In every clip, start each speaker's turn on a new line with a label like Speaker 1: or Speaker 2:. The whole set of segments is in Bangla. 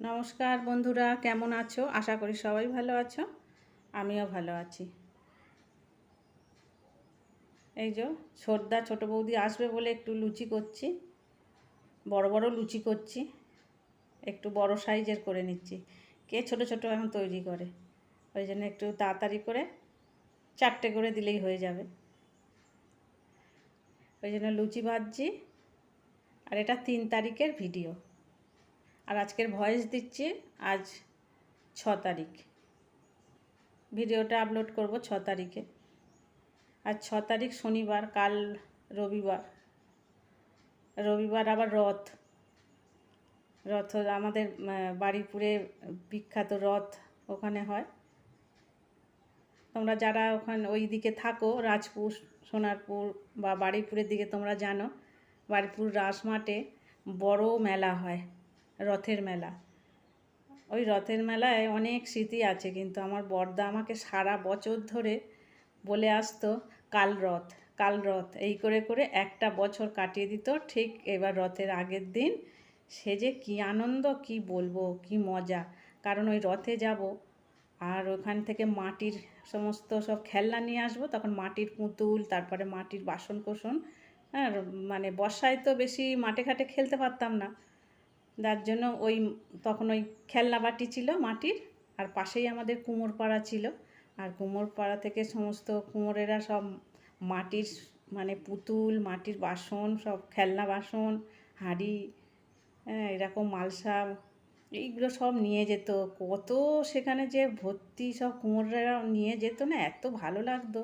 Speaker 1: নমস্কার বন্ধুরা, কেমন আছো? আশা করি সবাই ভালো আছো। আমিও ভালো আছি। এই যে ছোট বৌদি আসবে বলে একটু লুচি করছি, বড় বড় লুচি করছি, একটু বড় সাইজের করে নিচ্ছি। কে ছোট ছোট এখন তৈরি করে, ওই জন্য একটু তাড়াতাড়ি করে 4টে করে দিলেই হয়ে যাবে। ওই জন্য লুচি ভাজছি। আর এটা 3 তারিখের ভিডিও, আর আজকের ভয়েস দিচ্ছি আজ 6 তারিখ। ভিডিওটা আপলোড করব 6 তারিখে। আজ 6 তারিখ শনিবার, কাল রবিবার। রবিবার আবার রথ আমাদের বারুইপুরে বিখ্যাত রথ ওখানে হয়। তোমরা যারা ওখানে ওই দিকে থাকো, রাজপুর, সোনারপুর বা বারুইপুরের দিকে, তোমরা জানো বারুইপুর রাসমাঠে বড় মেলা হয়, রথের মেলা। ওই রথের মেলায় অনেক স্মৃতি আছে, কিন্তু আমার বড়দা আমাকে সারা বছর ধরে বলে আসতো কাল রথ, কাল রথ, এই করে করে একটা বছর কাটিয়ে দিত। ঠিক এবার রথের আগের দিন সে যে কী আনন্দ, কি বলবো, কি মজা। কারণ ওই রথে যাব, আর ওখান থেকে মাটির সমস্ত সব খেলনা নিয়ে আসবো। তখন মাটির পুতুল, তারপরে মাটির বাসন কোসন। হ্যাঁ, মানে বর্ষায় তো বেশি মাঠে ঘাটে খেলতে পারতাম না, যার জন্য তখন ওই খেলনা বাটি ছিল মাটির। আর পাশেই আমাদের কুমোর পাড়া ছিল, আর কুমোর পাড়া থেকে সমস্ত কুমোরেরা সব মাটির মানে পুতুল, মাটির বাসন, সব খেলনা বাসন, হাঁড়ি, হ্যাঁ, এরকম মালসা, এইগুলো সব নিয়ে যেত। কত সেখানে যে ভর্তি সব কুমোররা নিয়ে যেত না, এত ভালো লাগতো,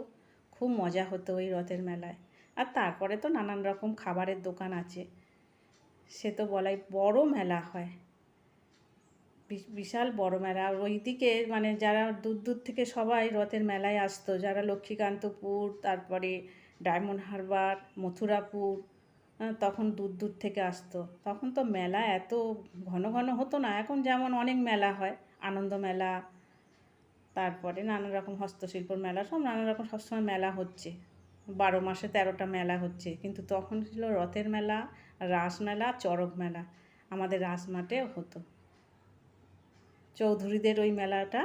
Speaker 1: খুব মজা হতো ওই রথের মেলায়। আর তারপরে তো নানান রকম খাবারের দোকান আছে, সে তো বলাই, বড় মেলা হয়, বিশাল বড় মেলা। আর ওইদিকে মানে যারা দূর দূর থেকে সবাই রথের মেলায় আসতো, যারা লক্ষ্মীকান্তপুর, তারপরে ডায়মন্ড হারবার, মথুরাপুর, তখন দূর দূর থেকে আসতো। তখন তো মেলা এত ঘন ঘন হতো না, এখন যেমন অনেক মেলা হয়, আনন্দ মেলা, তারপরে নানা রকম হস্তশিল্পর মেলা, সব নানা রকম সবসময় মেলা হচ্ছে, 12 মাসে 13টা মেলা হচ্ছে। কিন্তু তখন ছিল রথের মেলা, রাস মেলা, চড়ক মেলা, আমাদের রাসমাঠে হতো। চৌধুরীদের ওই মেলাটা,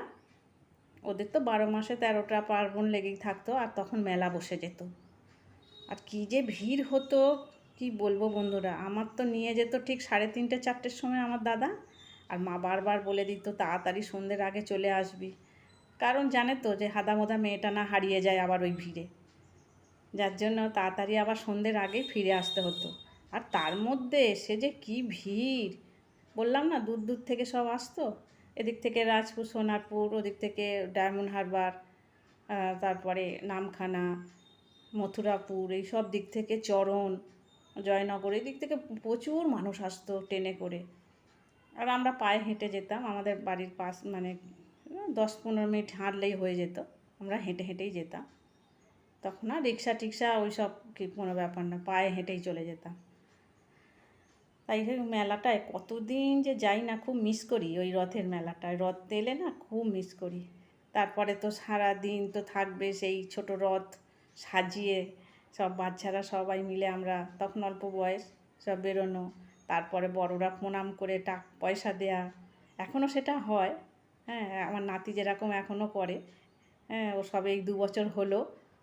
Speaker 1: ওদের তো 12 মাসে 13টা পার্বণ লেগেই থাকতো, আর তখন মেলা বসে যেত। আর কী যে ভিড় হতো, কি বলবো বন্ধুরা। আমার তো নিয়ে যেত ঠিক 3:30 4টের সময় আমার দাদা, আর মা বারবার বলে দিত তাড়াতাড়ি সন্ধ্যের আগে চলে আসবি, কারণ জানে তো যে হাদামোদা মেয়েটা না হারিয়ে যায় আবার ওই ভিড়ে, যার জন্য তাড়াতাড়ি আবার সন্ধ্যের আগেই ফিরে আসতে হতো। আর তার মধ্যে সে যে কি ভিড়, বললাম না দূর দূর থেকে সব আসতো। এদিক থেকে রাজপুর, সোনারপুর, ওদিক থেকে ডায়মন্ড হারবার, তারপরে নামখানা, মথুরাপুর, এই সব দিক থেকে চরণ, জয়নগর, এই দিক থেকে প্রচুর মানুষ আসতো ট্রেনে করে। আর আমরা পায়ে হেঁটে যেতাম, আমাদের বাড়ির পাশ মানে 10-15 মিনিট হাঁটলেই হয়ে যেত, আমরা হেঁটে হেঁটেই যেতাম। তখন আর রিক্সা টিক্সা ওই সব কোনো ব্যাপার না, পায়ে হেঁটেই চলে যেতাম। তাই মেলাটায় কতদিন যে যাই না, খুব মিস করি ওই রথের মেলাটায়। রথ এলে না খুব মিস করি। তারপরে তো সারা দিন তো থাকবে সেই ছোট রথ সাজিয়ে, সব বাচ্চারা সবাই মিলে, আমরা তখন অল্প বয়স, সব বেরোনো, তারপরে বড়রা প্রণাম করে পয়সা দেয়া। এখনও সেটা হয়, হ্যাঁ, আমার নাতি যেরকম এখনও করে। হ্যাঁ, ও সবে এই 2 বছর হলো,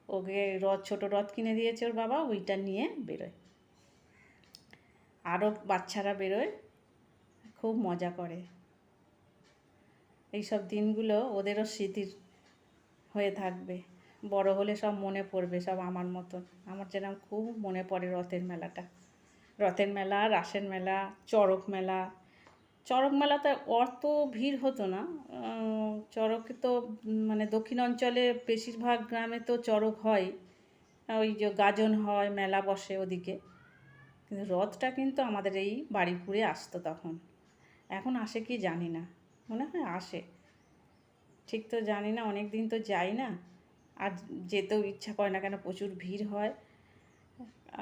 Speaker 1: ওকে ছোট রথ কিনে দিয়েছে ওর বাবা, ওইটা নিয়ে বেরোয়। আরও বাচ্চারা বেরোয়, খুব মজা করে। এই সব দিনগুলো ওদেরও স্মৃতির হয়ে থাকবে, বড় হলে সব মনে পড়বে, সব আমার মতন। আমার যেরকম খুব মনে পড়ে রথের মেলাটা, রথের মেলা, রাসের মেলা, চড়ক মেলা। চড়ক মেলাতে অত ভিড় হতো না। চড়কে তো মানে দক্ষিণ অঞ্চলে বেশিরভাগ গ্রামে তো চড়ক হয়, ওই যে গাজন হয়, মেলা বসে ওদিকে। কিন্তু রথটা কিন্তু আমাদের এই বারুইপুরে আসতো তখন। এখন আসে কি জানি না, মনে হয় আসে, ঠিক তো জানি না, অনেক দিন তো যাই না, আর যেতেও ইচ্ছা করে না, কেন প্রচুর ভিড় হয়।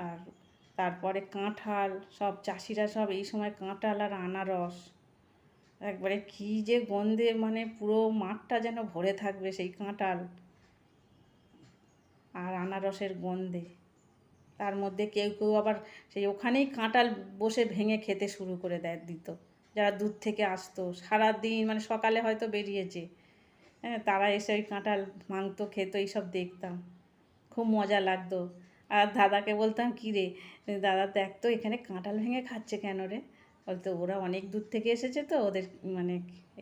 Speaker 1: আর তারপরে কাঁঠাল, সব চাষিরা সব এই সময় কাঁঠাল আর আনারস, একবারে কী যে গন্ধে, মানে পুরো মাঠটা যেন ভরে থাকবে সেই কাঁঠাল আর আনারসের গন্ধে। তার মধ্যে কেউ কেউ আবার সেই ওখানেই কাঁঠাল বসে ভেঙে খেতে শুরু করে দিত, যারা দূর থেকে আসতো সারাদিন, মানে সকালে হয়তো বেরিয়েছে, হ্যাঁ, তারা এসে ওই কাঁঠাল মাংতো, খেতো, এইসব দেখতাম, খুব মজা লাগতো। আর দাদাকে বলতাম, কী রে দাদা, দেখ তো এখানে কাঁঠাল ভেঙে খাচ্ছে কেন রে? বলতো ওরা অনেক দূর থেকে এসেছে তো, ওদের মানে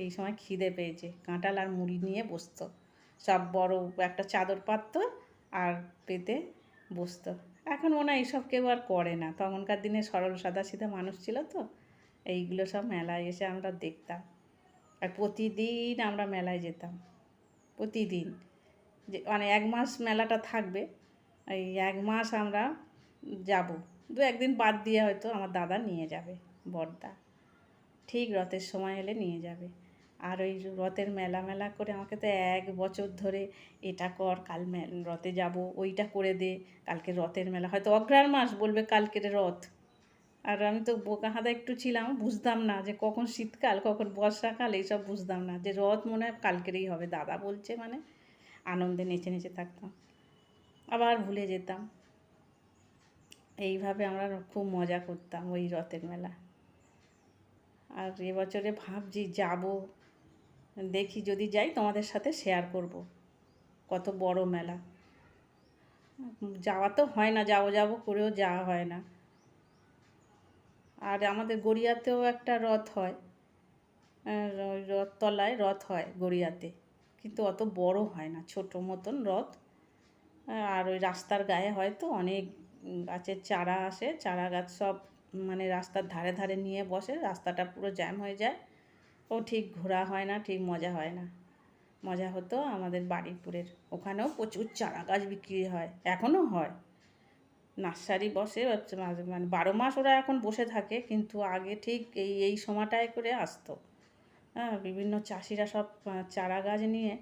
Speaker 1: এই সময় খিদে পেয়েছে, কাঁঠাল আর মুড়ি নিয়ে বসতো, সব বড় একটা চাদর পাততো আর পেতে বসতো। এখন মনে হয় এইসব কেউ আর করে না, তখনকার দিনে সরল সাদাসিধা মানুষ ছিল তো, এইগুলো সব মেলায় এসে আমরা দেখতাম। আর প্রতিদিন আমরা মেলায় যেতাম, প্রতিদিন, যে মানে 1 মাস মেলাটা থাকবে, এই 1 মাস আমরা যাব, 2-1 দিন বাদ দিয়ে হয়তো আমার দাদা নিয়ে যাবে, বড়দা ঠিক রথের সময় এলে নিয়ে যাবে। আর ওই রথের মেলা মেলা করে আমাকে তো 1 বছর ধরে এটা কর, কাল রথে যাব, ওইটা করে দে, কালকে রথের মেলা, হয়তো অগ্রহায়ণ মাস বলবে কালকের রথ। আর আমি তো বোকা হাদা একটু ছিলাম, বুঝতাম না যে কখন শীতকাল কখন বর্ষাকাল, এইসব বুঝতাম না, যে রথ মনে হয় কালকেরই হবে, দাদা বলছে মানে আনন্দে নেচে নেচে থাকতাম, আবার ভুলে যেতাম। এইভাবে আমরা খুব মজা করতাম ওই রথের মেলা। আর এবছরে ভাবছি যাব, দেখি যদি যাই তোমাদের সাথে শেয়ার করব, কত বড় মেলা। যাওয়া তো হয় না, যাবো যাবো করেও যাওয়া হয় না। আর আমাদের গড়িয়াতেও একটা রথ হয়, ওই রথতলায় রথ হয় গড়িয়াতে, কিন্তু অত বড় হয় না, ছোট মতন রথ। আর ওই রাস্তার গায়ে হয়তো অনেক গাছের চারা আসে, চারা গাছ সব মানে রাস্তার ধারে ধারে নিয়ে বসে, রাস্তাটা পুরো জ্যাম হয়ে যায়, ও ঠিক ঘোরা হয় না, ঠিক মজা হয় না। মজা হতো আমাদের বারুইপুরের ওখানেও প্রচুর চারা গাছ বিক্রি হয়, এখনও হয়, নার্সারি বসে, মানে 12 মাস ওরা এখন বসে থাকে, কিন্তু আগে ঠিক এই সময়টায় করে আসতো। হ্যাঁ, বিভিন্ন চাষিরা সব চারা গাছ নিয়ে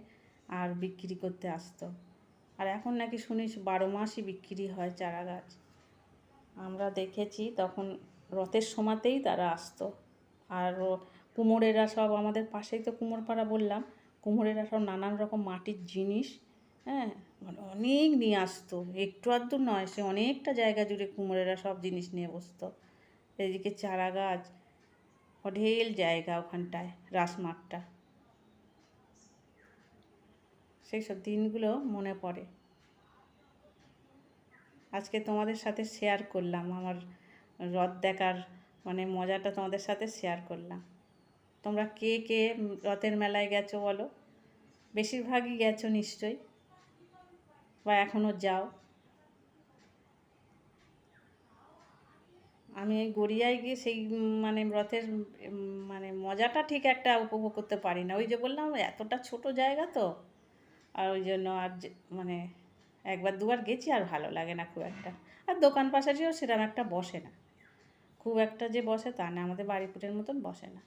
Speaker 1: আর বিক্রি করতে আসতো। আর এখন নাকি শুনিস 12 মাসই বিক্রি হয় চারা গাছ। আমরা দেখেছি তখন রথের সময়তেই তারা আসতো। আর কুমোরেরা সব, আমাদের পাশেই তো কুমোরপাড়া বললাম, কুমোরেরা সব নানান রকম মাটির জিনিস, হ্যাঁ, মানে অনেক নিয়ে আসতো, একটু আধটু নয়, সে অনেকটা জায়গা জুড়ে কুমোরেরা সব জিনিস নিয়ে বসতো। এদিকে চারা গাছ, অঢেল জায়গা ওখানটায়, রাসমাঠটা, সেই সব দিনগুলো মনে পড়ে। আজকে তোমাদের সাথে শেয়ার করলাম আমার রথ দেখার মানে মজাটা, তোমাদের সাথে শেয়ার করলাম। তোমরা কে কে রথের মেলায় গেছো বলো? বেশিরভাগই গেছো নিশ্চয়ই, বা এখনও যাও। আমি এই গড়িয়ায় গিয়ে সেই মানে রথের মানে মজাটা ঠিক একটা উপভোগ করতে পারি না, ওই যে বললাম এতটা ছোট জায়গা তো, আর ওই জন্য আর মানে 1-2বার গেছি, আর ভালো লাগে না খুব একটা। আর দোকান পাশারিও সেরকম একটা বসে না, খুব একটা যে বসে তা না, আমাদের বারুইপুরের মতন বসে না।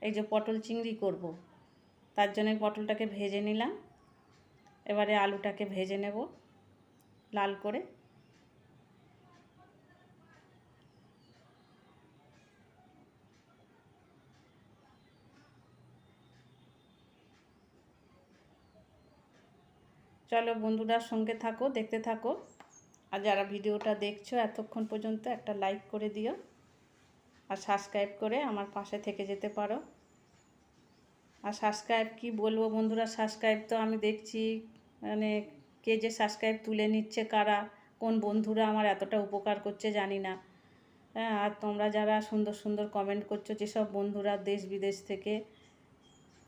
Speaker 1: এই যে পটল চিংড়ি করব, তার জন্য পটলটাকে ভেজে নিলাম, এবারে আলুটাকে ভেজে নেব লাল করে। চলো বন্ধুরা, সঙ্গে থাকো, দেখতে থাকো। আর যারা ভিডিওটা দেখছো এতক্ষণ পর্যন্ত, একটা লাইক করে দিও, আর সাবস্ক্রাইব করে আমার পাশে থেকে যেতে পারো। আর সাবস্ক্রাইব কি বলবো বন্ধুরা, সাবস্ক্রাইব তো আমি দেখছি মানে কে যে সাবস্ক্রাইব তুলে নিচ্ছে, কারা কোন বন্ধুরা আমার এতটা উপকার করছে জানি না। হ্যাঁ, আর তোমরা যারা সুন্দর সুন্দর কমেন্ট করছো, যেসব বন্ধুরা দেশ বিদেশ থেকে,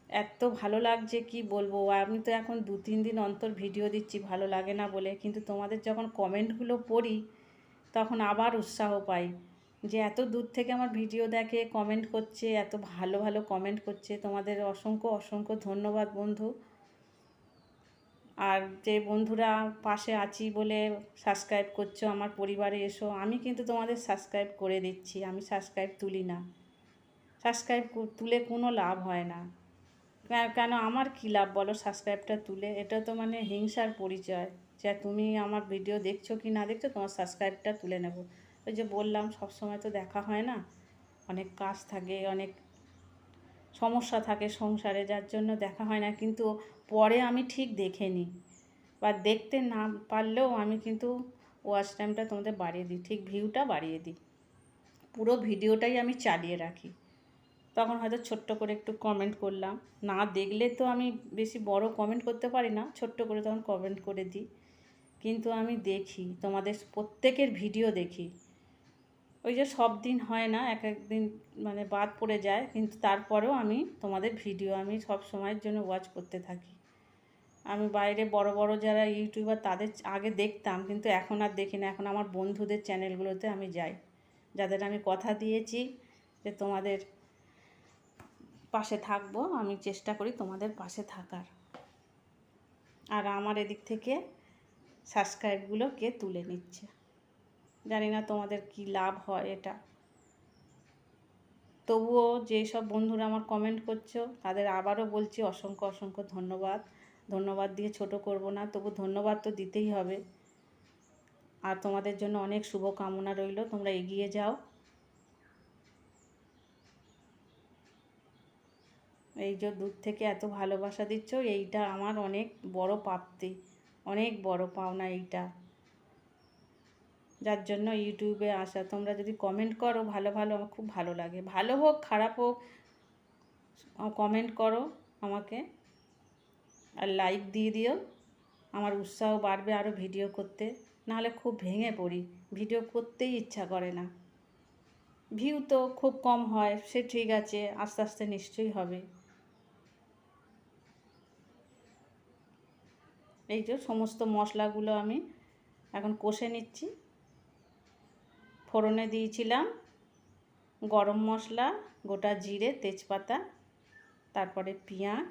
Speaker 1: এত ভালো লাগছে কি বলবো। আমি তো এখন 2-3 দিন অন্তর ভিডিও দিচ্ছি, ভালো লাগে না বলে, কিন্তু তোমাদের যখন কমেন্টগুলো পড়ি তখন আবার উৎসাহ পাই, যে এত দূর থেকে আমার ভিডিও দেখে, কমেন্ট করছে, এত ভালো ভালো কমেন্ট করছে, তোমাদের অসংখ্য অসংখ্য ধন্যবাদ বন্ধু। আর যে বন্ধুরা পাশে আছি বলে সাবস্ক্রাইব করছো, আমার পরিবারে এসো, আমি কিন্তু তোমাদের সাবস্ক্রাইব করে দিচ্ছি, আমি সাবস্ক্রাইব তুলি না, সাবস্ক্রাইব তুলে কোনো লাভ হয় না। কেন, আমার কী লাভ বলো সাবস্ক্রাইবটা তুলে? এটা তো মানে হিংসার পরিচয়, যে তুমি আমার ভিডিও দেখছো কি না দেখছো, তোমার সাবস্ক্রাইবটা তুলে নেব। ওই যে বললাম, সব সময় তো দেখা হয় না, অনেক কাজ থাকে, অনেক সমস্যা থাকে সংসারে, যার জন্য দেখা হয় না, কিন্তু পরে আমি ঠিক দেখে নিই, বা দেখতে না পারলেও আমি কিন্তু ওয়াচ টাইমটা তোমাদের বাড়িয়ে দিই, ঠিক ভিউটা বাড়িয়ে দিই, পুরো ভিডিওটাই আমি চালিয়ে রাখি। তখন হয়তো ছোট্ট করে একটু কমেন্ট করলাম। না দেখলে তো আমি বেশি বড় কমেন্ট করতে পারি না, ছোট্ট করে তখন কমেন্ট করে দিই। কিন্তু আমি দেখি, তোমাদের প্রত্যেকের ভিডিও দেখি। ওই যে সব দিন হয় না, এক এক দিন মানে বাদ পড়ে যায়, কিন্তু তারপরেও আমি তোমাদের ভিডিও আমি সব সময়ের জন্য ওয়াচ করতে থাকি। আমি বাইরে বড় বড় যারা ইউটিউবার তাদের আগে দেখতাম, কিন্তু এখন আর দেখি না। এখন আমার বন্ধুদের চ্যানেলগুলোতে আমি যাই, যাদের আমি কথা দিয়েছি যে তোমাদের পাশে থাকবো, আমি চেষ্টা করি তোমাদের পাশে থাকার। আর আমার এদিক থেকে সাবস্ক্রাইবগুলো কে তুলে নিচ্ছে, জানি না তোমাদের কি লাভ হয় এটা। তবুও যেসব বন্ধুরা আমার কমেন্ট করছো তাদের আবারও বলছি অসংখ্য অসংখ্য ধন্যবাদ। ধন্যবাদ দিয়ে ছোট করব না, তবু ধন্যবাদ তো দিতেই হবে। আর তোমাদের জন্য অনেক শুভকামনা রইল, তোমরা এগিয়ে যাও। এই যে দূর থেকে এত ভালোবাসা দিচ্ছ, এইটা আমার অনেক বড় প্রাপ্তি, অনেক বড় পাওনা এইটা, যার জন্য ইউটিউবে আসা। তোমরা যদি কমেন্ট করো ভালো ভালো, আমার খুব ভালো লাগে, ভালো হোক খারাপ হোক কমেন্ট করো আমাকে, আর লাইক দিয়ে দিও, আমার উৎসাহ বাড়বে আরও ভিডিও করতে। নাহলে খুব ভেঙে পড়ি, ভিডিও করতেই ইচ্ছা করে না। ভিউ তো খুব কম হয়, সে ঠিক আছে, আস্তে আস্তে নিশ্চয়ই হবে। এই যে সমস্ত মশলাগুলো আমি এখন কষে নিচ্ছি। ফোড়নে দিয়েছিলাম গরম মশলা, গোটা জিরে, তেজপাতা, তারপরে পেঁয়াজ,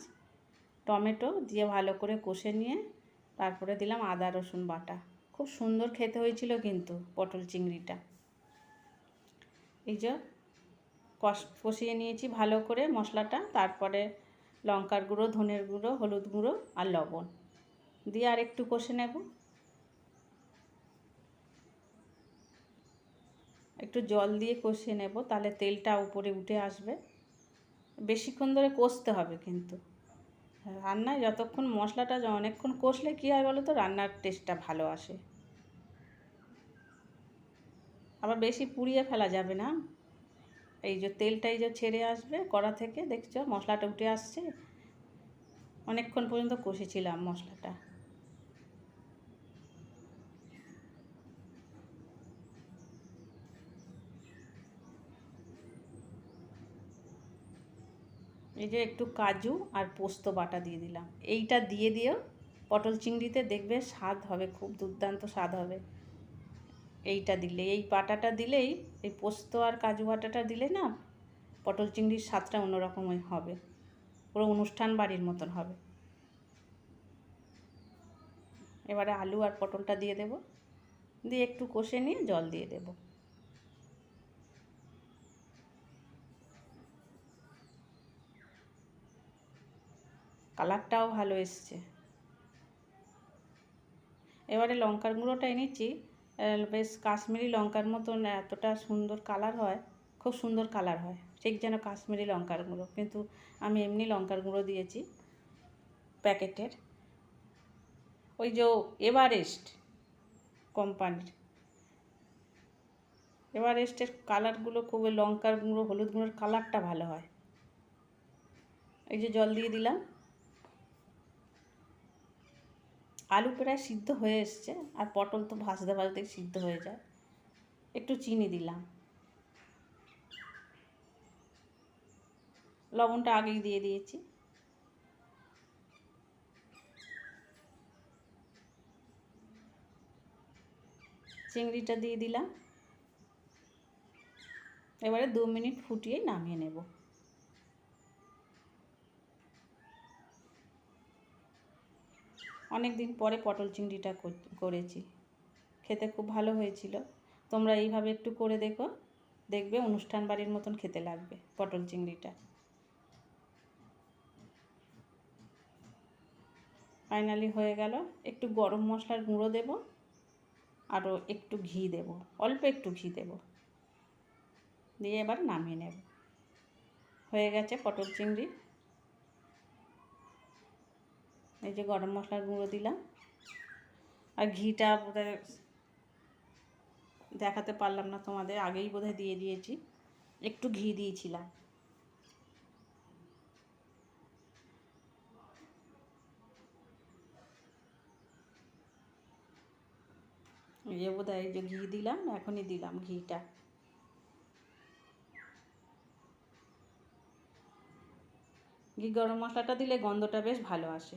Speaker 1: টমেটো দিয়ে ভালো করে কষে নিয়ে তারপরে দিলাম আদা রসুন বাটা। খুব সুন্দর খেতে হয়েছিল কিন্তু পটল চিংড়িটা। এই যে কষিয়ে নিয়েছি ভালো করে মশলাটা, তারপরে লঙ্কার গুঁড়ো, ধনের গুঁড়ো, হলুদ গুঁড়ো আর লবণ দিয়ে আর একটু কষে নেব। একটু জল দিয়ে কষিয়ে নেব, তাহলে তেলটা উপরে উঠে আসবে। বেশিক্ষণ ধরে কষতে হবে কিন্তু রান্নায়, যতক্ষণ মশলাটা অনেকক্ষণ কষলে কী হয় বলো তো, রান্নার টেস্টটা ভালো আসে। আবার বেশি পুড়িয়ে ফেলা যাবে না। এই যে তেলটাই যে ছেড়ে আসবে কড়া থেকে, দেখছো মশলাটা উঠে আসছে। অনেকক্ষণ পর্যন্ত কষেছিলাম মশলাটা। এই যে একটু কাজু আর পোস্ত বাটা দিয়ে দিলাম, এইটা দিয়ে দিও পটল চিংড়িতে, দেখবে স্বাদ হবে, খুব দুর্দান্ত স্বাদ হবে। এইটা দিলে, এই বাটাটা দিলেই, এই পোস্ত আর কাজু বাটাটা দিলে না পটল চিংড়ির স্বাদটা অন্যরকম হবে, পুরো অনুষ্ঠান বাড়ির মতন হবে। এবারে আলু আর পটলটা দিয়ে দেব, দিয়ে একটু কষে নিয়ে জল দিয়ে দেব। কালারটাও ভালো এসছে। এবারে লঙ্কার গুঁড়োটা এনেছি, বেশ কাশ্মীরি লঙ্কার মতন এতটা সুন্দর কালার হয়, খুব সুন্দর কালার হয়, ঠিক যেন কাশ্মীরি লঙ্কার গুঁড়ো, কিন্তু আমি এমনি লঙ্কার গুঁড়ো দিয়েছি প্যাকেটের, ওই যে এভারেস্ট কোম্পানির। এভারেস্টের কালারগুলো খুব, লঙ্কার গুঁড়ো হলুদ গুঁড়োর কালারটা ভালো হয়। এই যে জল দিয়ে দিলাম, আলু প্রায় সিদ্ধ হয়ে এসছে, আর পটল তো ভাজতে ভাজতেই সিদ্ধ হয়ে যায়। একটু চিনি দিলাম, লবণটা আগেই দিয়ে দিয়েছি। চিংড়িটা দিয়ে দিলাম, এবারে 2 মিনিট ফুটিয়ে নামিয়ে নেব। অনেক দিন পরে পটল চিংড়িটা করেছি, খেতে খুব ভালো হয়েছিল। তোমরা এইভাবে একটু করে দেখো, দেখবে অনুষ্ঠান বাড়ির মতন খেতে লাগবে পটল চিংড়িটা। ফাইনালি হয়ে গেল। একটু গরম মশলার গুঁড়ো দেব, আরও একটু ঘি দেব, অল্প একটু ঘি দেব, দিয়ে এবার নামিয়ে নেব। হয়ে গেছে পটল চিংড়ি। এই যে গরম মশলার গুঁড়ো দিলাম, আর ঘিটা বোধহয় দেখাতে পারলাম না তোমাদের, আগেই বোধহয় দিয়ে দিয়েছি, একটু ঘি দিয়েছিলাম। এই বোধ হয় এই যে ঘি দিলাম, এখনই দিলাম ঘিটা। ঘি গরম মশলাটা দিলে গন্ধটা বেশ ভালো আসে।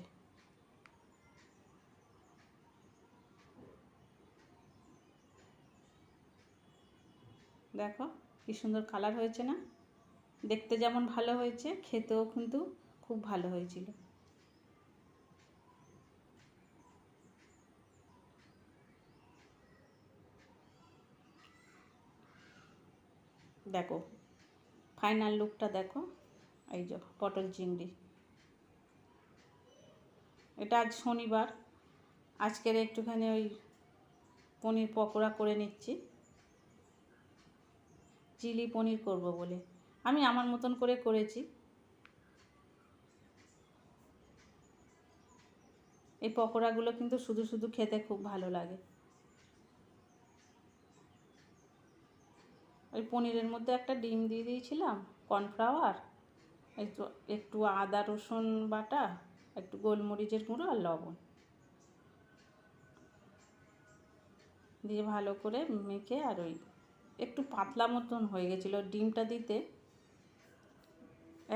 Speaker 1: দেখো কি সুন্দর কালার হয়েছে না? দেখতে যেমন ভালো হয়েছে, খেতেও কিন্তু খুব ভালো হয়েছিল। দেখো ফাইনাল লুকটা দেখো। এই যে পটল চিংড়ি, এটা আজ শনিবার, আজকের একটুখানি ওই পনির পকোড়া করে নিচ্ছি, চিলি পনির করব বলে। আমি আমার মতন করে করেছি। এই পকোড়াগুলো কিন্তু শুধু শুধু খেতে খুব ভালো লাগে। ওই পনিরের মধ্যে একটা ডিম দিয়ে দিয়েছিলাম, কর্নফ্লাওয়ার, একটু একটু আদা রসুন বাটা, একটু গোলমরিচের গুঁড়ো আর লবণ দিয়ে ভালো করে মেখে, আর ওই একটু পাতলা মতন হয়ে গেছিলো ডিমটা দিতে।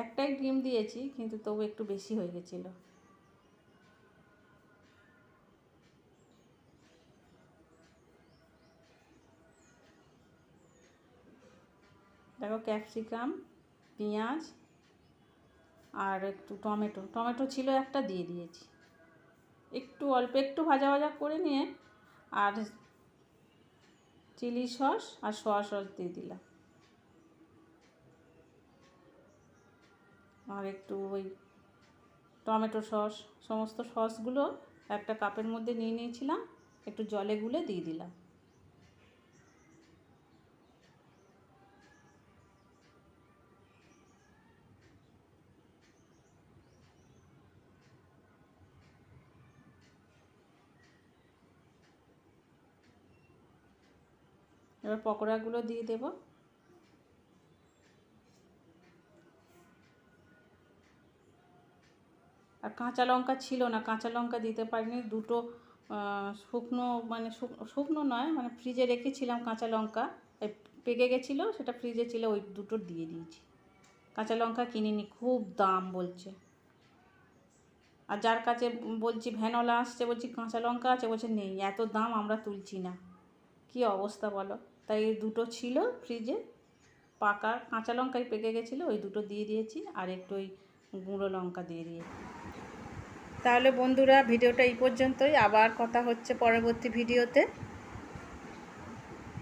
Speaker 1: একটাই ডিম দিয়েছি কিন্তু তবু একটু বেশি হয়ে গেছিলো। দেখো ক্যাপসিকাম, পেঁয়াজ আর একটু টমেটো ছিল একটা, দিয়ে দিয়েছি। একটু অল্প একটু ভাজা ভাজা করে নিয়ে, আর চিলি সস আর সোয়া সস দিয়ে দিলাম, আর একটু ওই টমেটো সস, সমস্ত সসগুলো একটা কাপের মধ্যে নিয়ে নিয়েছিলাম, একটু জলে গুলে দিয়ে দিলাম। এবার পকোড়াগুলো দিয়ে দেব। আর কাঁচা লঙ্কা ছিল না, কাঁচা লঙ্কা দিতে পারিনি। দুটো শুকনো, মানে শুকনো নয়, মানে ফ্রিজে রেখেছিলাম কাঁচা লঙ্কা, পেকে গেছিলো, সেটা ফ্রিজে ছিল, ওই দুটো দিয়ে দিয়েছি। কাঁচা লঙ্কা কিনিনি, খুব দাম বলছে। আর যার কাছে বলছি ভ্যানওয়ালা আসছে, বলছি কাঁচা লঙ্কা আছে, বলছে নেই, এত দাম আমরা তুলছি না। কী অবস্থা বলো। তাই এই দুটো ছিল ফ্রিজে, পাকা কাঁচা লঙ্কাই পেকে গেছিলো, ওই দুটো দিয়ে দিয়েছি, আর একটু ওই গুঁড়ো লঙ্কা দিয়ে দিয়েছি। তাহলে বন্ধুরা ভিডিওটা এই পর্যন্তই, আবার কথা হচ্ছে পরবর্তী ভিডিওতে।